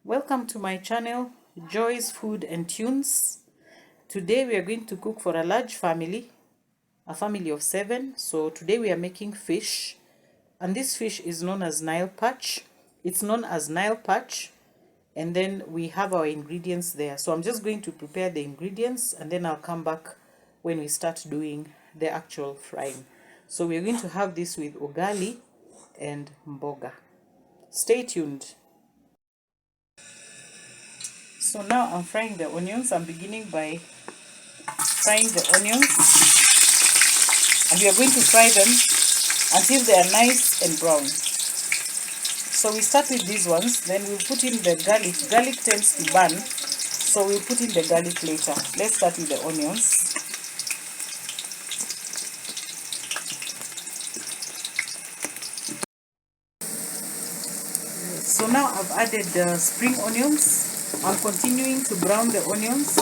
Welcome to my channel, Joy's Food and Tunes. Today we are going to cook for a large family, a family of 7. So today we are making fish, and this fish is known as Nile perch. It's known as Nile perch, and then we have our ingredients there. So I'm just going to prepare the ingredients, and then I'll come back when we start doing the actual frying. So we're going to have this with ugali and mboga. Stay tuned. So now I'm frying the onions. I'm beginning by frying the onions, and we are going to fry them until they are nice and brown. So we start with these ones, then we'll put in the garlic. Garlic tends to burn, so we'll put in the garlic later. Let's start with the onions. So now I've added the spring onions. I'm continuing to brown the onions.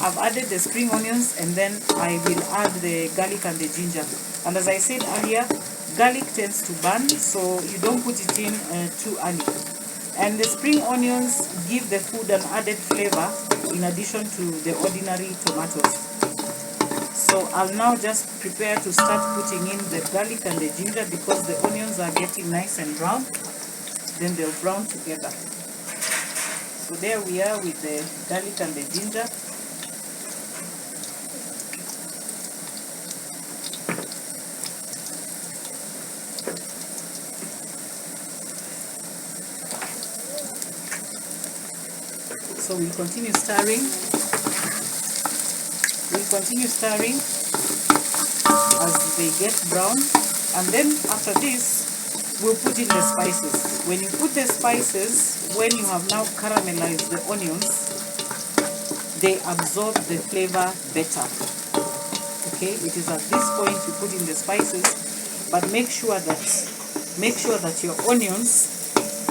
I've added the spring onions, and then I will add the garlic and the ginger. And as I said earlier, garlic tends to burn, so you don't put it in too early. And the spring onions give the food an added flavor in addition to the ordinary tomatoes. So I'll now just prepare to start putting in the garlic and the ginger because the onions are getting nice and brown. Then they'll brown together. So there we are with the garlic and the ginger. So we'll continue stirring. We'll continue stirring as they get brown. And then after this, we'll put in the spices. When you put the spices, when you have now caramelized the onions, they absorb the flavor better. Okay, it is at this point you put in the spices, but make sure that your onions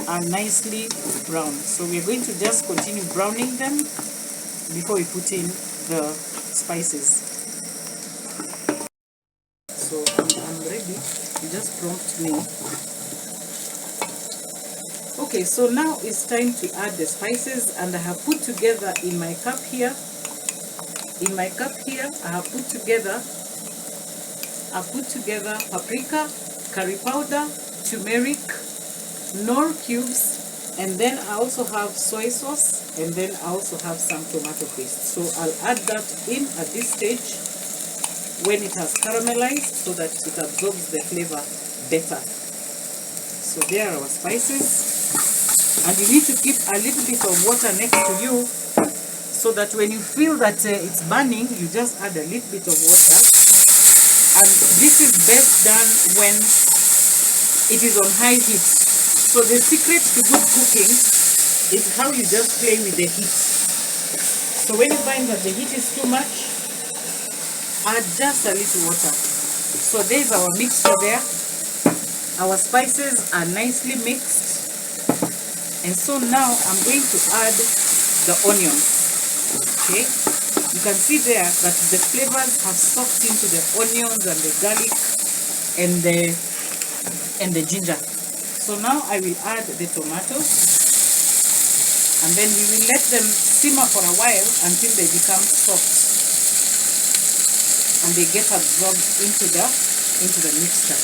are nicely brown. So we're going to just continue browning them before we put in the spices. So I'm ready. You just prompt me. Okay, so now it's time to add the spices, and I have put together in my cup here. I have put together paprika, curry powder, turmeric, nor cubes, and then I also have soy sauce, and then I also have some tomato paste. So I'll add that in at this stage when it has caramelized so that it absorbs the flavor better. So there are our spices. And you need to keep a little bit of water next to you so that when you feel that it's burning, you just add a little bit of water. And this is best done when it is on high heat. So the secret to good cooking is how you just play with the heat. So when you find that the heat is too much, add just a little water. So there's our mixture there. Our spices are nicely mixed. And so now I'm going to add the onions. Okay, you can see there that the flavors have soaked into the onions and the garlic and the ginger. So now I will add the tomatoes, and then we will let them simmer for a while until they become soft and they get absorbed into the mixture.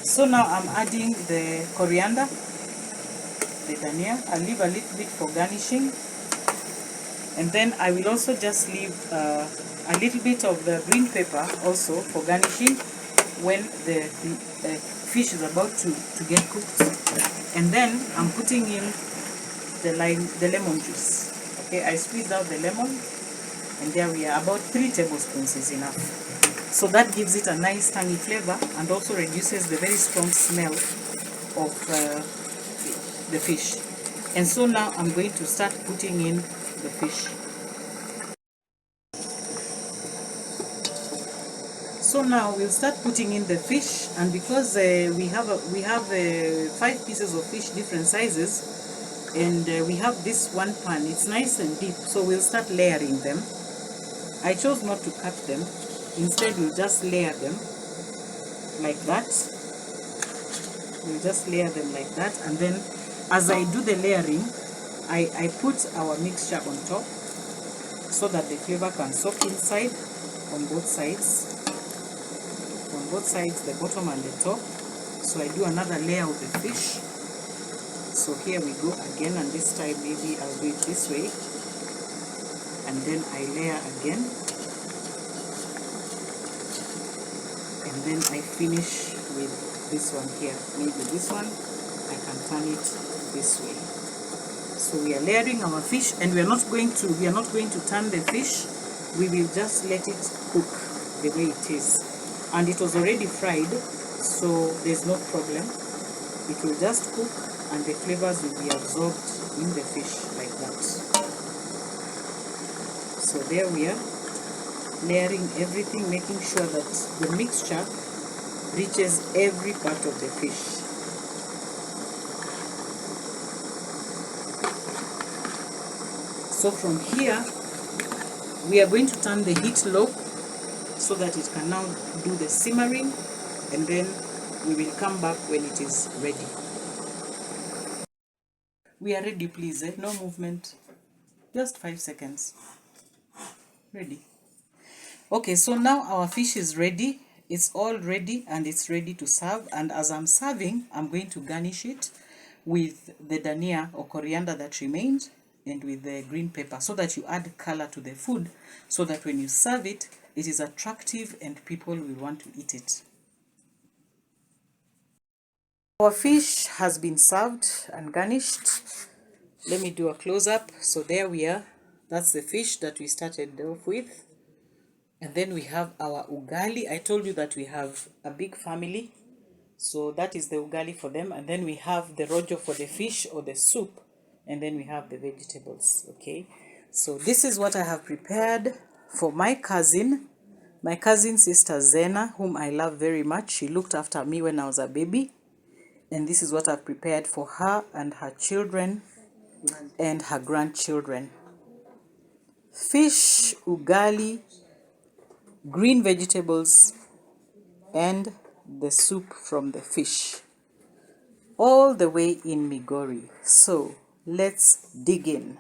So now I'm adding the coriander, the dhania. I'll leave a little bit for garnishing, and then I will also just leave a little bit of the green pepper also for garnishing when the fish is about to get cooked. And then I'm putting in the lemon juice. Okay, I squeeze out the lemon, and there we are. About 3 tablespoons is enough. So that gives it a nice tangy flavor and also reduces the very strong smell of the fish. And so now I'm going to start putting in the fish. So now we'll start putting in the fish, and because we have 5 pieces of fish, different sizes, and we have this one pan, it's nice and deep, so we'll start layering them. I chose not to cut them. Instead, we'll just layer them like that. We'll just layer them like that, and then as I do the layering, I put our mixture on top so that the flavor can soak inside on both sides. On both sides, the bottom and the top. So I do another layer of the fish. So here we go again, and this time maybe I'll do it this way, and then I layer again, and then I finish with this one here. Maybe this one I can turn it this way. So we are layering our fish, and we are not going to turn the fish. We will just let it cook the way it is, and it was already fried, so there's no problem. It will just cook, and the flavors will be absorbed in the fish like that. So there we are, layering everything, making sure that the mixture reaches every part of the fish. So from here, we are going to turn the heat low so that it can now do the simmering, and then we will come back when it is ready. We are ready, please. No movement. Just 5 seconds. Ready. Okay, so now our fish is ready. It's all ready, and it's ready to serve. And as I'm serving, I'm going to garnish it with the dania or coriander that remained, and with the green pepper, so that you add color to the food, so that when you serve it, it is attractive and people will want to eat it. Our fish has been served and garnished. Let me do a close-up. So there we are. That's the fish that we started off with. And then we have our ugali. I told you that we have a big family, so that is the ugali for them. And then we have the rojo for the fish or the soup, and then we have the vegetables. Okay, so this is what I have prepared for my cousin sister Zena, whom I love very much. She looked after me when I was a baby, and this is what I've prepared for her and her children and her grandchildren. Fish, ugali, green vegetables, and the soup from the fish, all the way in Migori. So let's dig in.